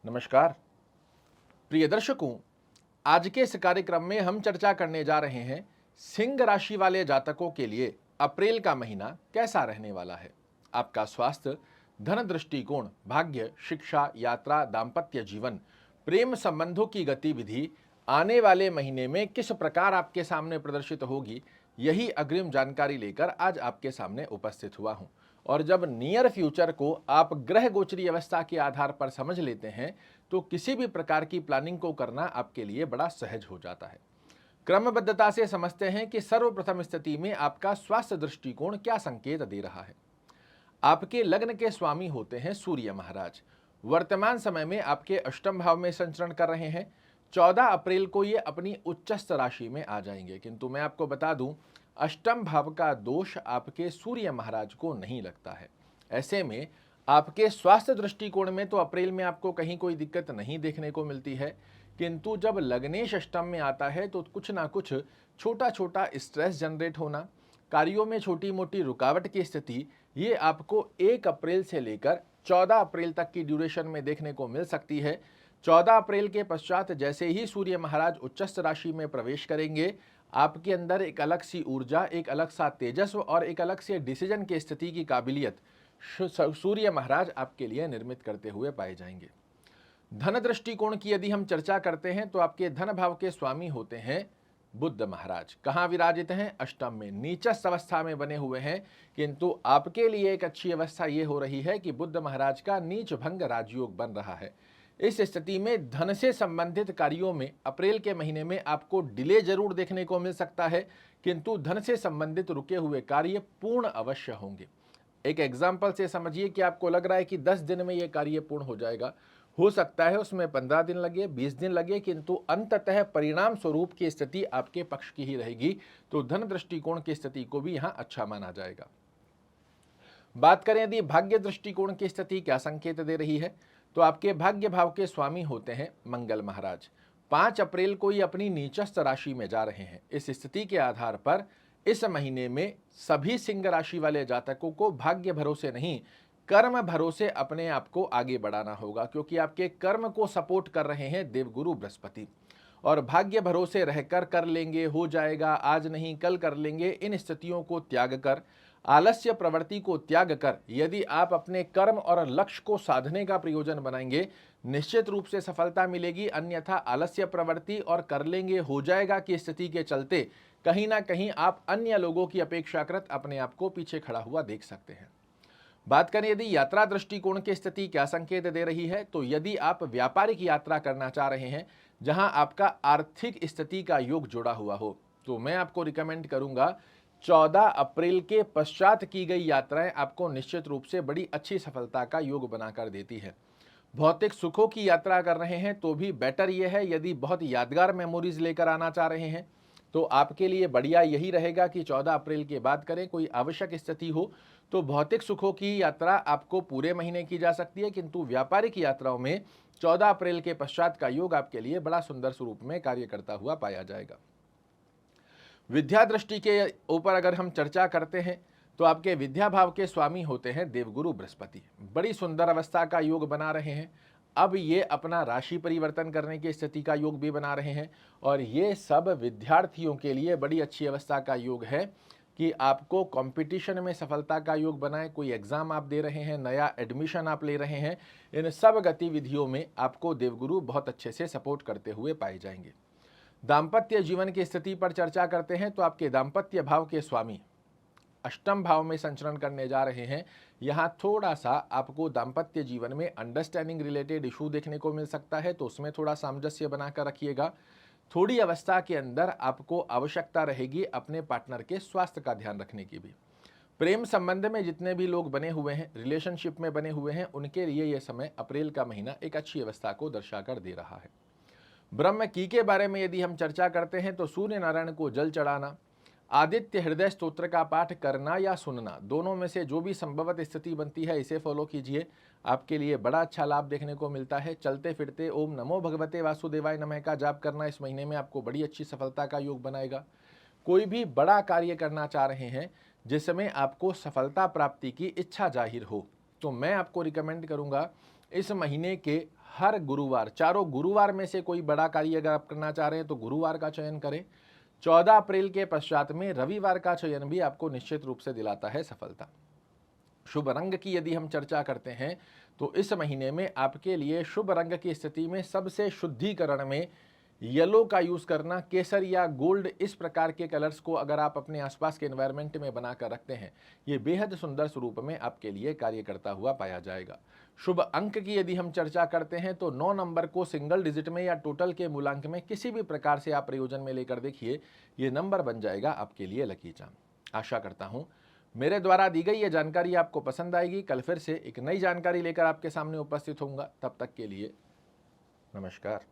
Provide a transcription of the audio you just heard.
नमस्कार प्रिय दर्शकों, आज के इस कार्यक्रम में हम चर्चा करने जा रहे हैं सिंह राशि वाले जातकों के लिए अप्रैल का महीना कैसा रहने वाला है। आपका स्वास्थ्य, धन दृष्टिकोण, भाग्य, शिक्षा, यात्रा, दाम्पत्य जीवन, प्रेम संबंधों की गतिविधि आने वाले महीने में किस प्रकार आपके सामने प्रदर्शित होगी, यही अग्रिम जानकारी लेकर आज आपके सामने उपस्थित हुआ हूं। और जब नियर फ्यूचर को आप ग्रह गोचरी अवस्था के आधार पर समझ लेते हैं तो किसी भी प्रकार की प्लानिंग को करना आपके लिए बड़ा सहज हो जाता है। क्रमबद्धता से समझते हैं कि सर्वप्रथम स्थिति में आपका स्वास्थ्य दृष्टिकोण क्या संकेत दे रहा है। आपके लग्न के स्वामी होते हैं सूर्य महाराज। वर्तमान समय में आपके अष्टम भाव में संचरण कर रहे हैं। 14 अप्रैल को ये अपनी उच्चस्थ राशि में आ जाएंगे, किंतु मैं आपको बता दूं, अष्टम भाव का दोष आपके सूर्य महाराज को नहीं लगता है। ऐसे में आपके स्वास्थ्य दृष्टिकोण में तो अप्रैल में आपको कहीं कोई दिक्कत नहीं देखने को मिलती है, किंतु जब लग्नेश अष्टम में आता है तो कुछ ना कुछ छोटा छोटा स्ट्रेस जनरेट होना, कार्यों में छोटी मोटी रुकावट की स्थिति, ये आपको 1 अप्रैल से लेकर 14 अप्रैल तक की ड्यूरेशन में देखने को मिल सकती है। 14 अप्रैल के पश्चात जैसे ही सूर्य महाराज उच्चस्थ राशि में प्रवेश करेंगे, आपके अंदर एक अलग सी ऊर्जा, एक अलग सा तेजस्व और एक अलग से डिसीजन की स्थिति की काबिलियत सूर्य महाराज आपके लिए निर्मित करते हुए पाए जाएंगे। धन दृष्टिकोण की यदि हम चर्चा करते हैं तो आपके धन भाव के स्वामी होते हैं बुध महाराज। कहाँ विराजित हैं? अष्टम में, नीचस्थ अवस्था में बने हुए हैं, किंतु आपके लिए एक अच्छी अवस्था ये हो रही है कि बुध महाराज का नीच भंग राजयोग बन रहा है। इस स्थिति में धन से संबंधित कार्यों में अप्रैल के महीने में आपको डिले जरूर देखने को मिल सकता है, किंतु धन से संबंधित रुके हुए कार्य पूर्ण अवश्य होंगे। एक एग्जाम्पल से समझिए कि आपको लग रहा है कि 10 दिन में यह कार्य पूर्ण हो जाएगा, हो सकता है उसमें 15 दिन लगे, 20 दिन लगे, किंतु अंततः परिणाम स्वरूप की स्थिति आपके पक्ष की ही रहेगी। तो धन दृष्टिकोण की स्थिति को भी यहां अच्छा माना जाएगा। बात करें यदि भाग्य दृष्टिकोण की स्थिति क्या संकेत दे रही है, तो आपके भाग्य भाव के स्वामी होते हैं मंगल महाराज। 5 अप्रैल को ये अपनी नीचस्थ राशि में जा रहे हैं। इस स्थिति के आधार पर इस महीने में सभी सिंह राशि वाले जातकों को भाग्य भरोसे नहीं, कर्म भरोसे अपने आप को आगे बढ़ाना होगा, क्योंकि आपके कर्म को सपोर्ट कर रहे हैं देवगुरु बृहस्पति। और भाग्य भरोसे रहकर कर लेंगे, हो जाएगा, आज नहीं कल कर लेंगे, इन स्थितियों को त्याग कर, आलस्य प्रवृत्ति को त्याग कर यदि आप अपने कर्म और लक्ष्य को साधने का प्रयोजन बनाएंगे, निश्चित रूप से सफलता मिलेगी। अन्यथा आलस्य प्रवृत्ति और कर लेंगे, हो जाएगा की स्थिति के चलते कहीं ना कहीं आप अन्य लोगों की अपेक्षाकृत अपने आप को पीछे खड़ा हुआ देख सकते हैं। बात करें यदि यात्रा दृष्टिकोण की स्थिति क्या संकेत दे रही है, तो यदि आप व्यापारिक यात्रा करना चाह रहे हैं जहां आपका आर्थिक स्थिति का योग जुड़ा हुआ हो, तो मैं आपको रिकमेंड करूंगा 14 अप्रैल के पश्चात की गई यात्राएं आपको निश्चित रूप से बड़ी अच्छी सफलता का योग बनाकर देती है। भौतिक सुखों की यात्रा कर रहे हैं तो भी बेटर यह है, यदि बहुत यादगार मेमोरीज लेकर आना चाह रहे हैं तो आपके लिए बढ़िया यही रहेगा कि 14 अप्रैल के बाद करें। कोई आवश्यक स्थिति हो तो भौतिक सुखों की यात्रा आपको पूरे महीने की जा सकती है, किंतु व्यापारिक यात्राओं में 14 अप्रैल के पश्चात का योग आपके लिए बड़ा सुंदर स्वरूप में कार्य करता हुआ पाया जाएगा। विद्या दृष्टि के ऊपर अगर हम चर्चा करते हैं तो आपके विद्या भाव के स्वामी होते हैं देवगुरु बृहस्पति। बड़ी सुंदर अवस्था का योग बना रहे हैं। अब ये अपना राशि परिवर्तन करने की स्थिति का योग भी बना रहे हैं, और ये सब विद्यार्थियों के लिए बड़ी अच्छी अवस्था का योग है कि आपको कंपटीशन में सफलता का योग बनाए। कोई एग्जाम आप दे रहे हैं, नया एडमिशन आप ले रहे हैं, इन सब गतिविधियों में आपको देवगुरु बहुत अच्छे से सपोर्ट करते हुए पाए जाएंगे। दाम्पत्य जीवन की स्थिति पर चर्चा करते हैं तो आपके दाम्पत्य भाव के स्वामी अष्टम भाव में संचरण करने जा रहे हैं। यहाँ थोड़ा सा आपको दाम्पत्य जीवन में अंडरस्टैंडिंग रिलेटेड इशू देखने को मिल सकता है, तो उसमें थोड़ा सामंजस्य बनाकर रखिएगा। थोड़ी अवस्था के अंदर आपको आवश्यकता रहेगी अपने पार्टनर के स्वास्थ्य का ध्यान रखने की भी। प्रेम संबंध में जितने भी लोग बने हुए हैं, रिलेशनशिप में बने हुए हैं, उनके लिए यह समय अप्रैल का महीना एक अच्छी अवस्था को दर्शाकर दे रहा है। ब्रह्म की के बारे में यदि हम चर्चा करते हैं तो सूर्य नारायण को जल चढ़ाना, आदित्य हृदय स्तोत्र का पाठ करना या सुनना, दोनों में से जो भी संभवत स्थिति बनती है इसे फॉलो कीजिए। आपके लिए बड़ा अच्छा लाभ देखने को मिलता है। चलते फिरते ओम नमो भगवते वासुदेवाय नमः का जाप करना इस महीने में आपको बड़ी अच्छी सफलता का योग बनाएगा। कोई भी बड़ा कार्य करना चाह रहे हैं जिसमें आपको सफलता प्राप्ति की इच्छा जाहिर हो, तो मैं आपको रिकमेंड करूंगा इस महीने के हर गुरुवार, चारों गुरुवार में से कोई बड़ा कार्य अगर आप करना चाह रहे हैं तो गुरुवार का चयन करें। 14 अप्रैल के पश्चात में रविवार का चयन भी आपको निश्चित रूप से दिलाता है सफलता। शुभ रंग की यदि हम चर्चा करते हैं तो इस महीने में आपके लिए शुभ रंग की स्थिति में सबसे शुद्धिकरण में येलो का यूज करना, केसर या गोल्ड, इस प्रकार के कलर्स को अगर आप अपने आसपास के एनवायरनमेंट में बनाकर रखते हैं, ये बेहद सुंदर स्वरूप में आपके लिए कार्य करता हुआ पाया जाएगा। शुभ अंक की यदि हम चर्चा करते हैं तो 9 नंबर को सिंगल डिजिट में या टोटल के मूलांक में किसी भी प्रकार से आप प्रयोजन में लेकर देखिए, ये नंबर बन जाएगा आपके लिए लकी चार्म। आशा करता हूं मेरे द्वारा दी गई ये जानकारी आपको पसंद आएगी। कल फिर से एक नई जानकारी लेकर आपके सामने उपस्थित होऊंगा। तब तक के लिए नमस्कार।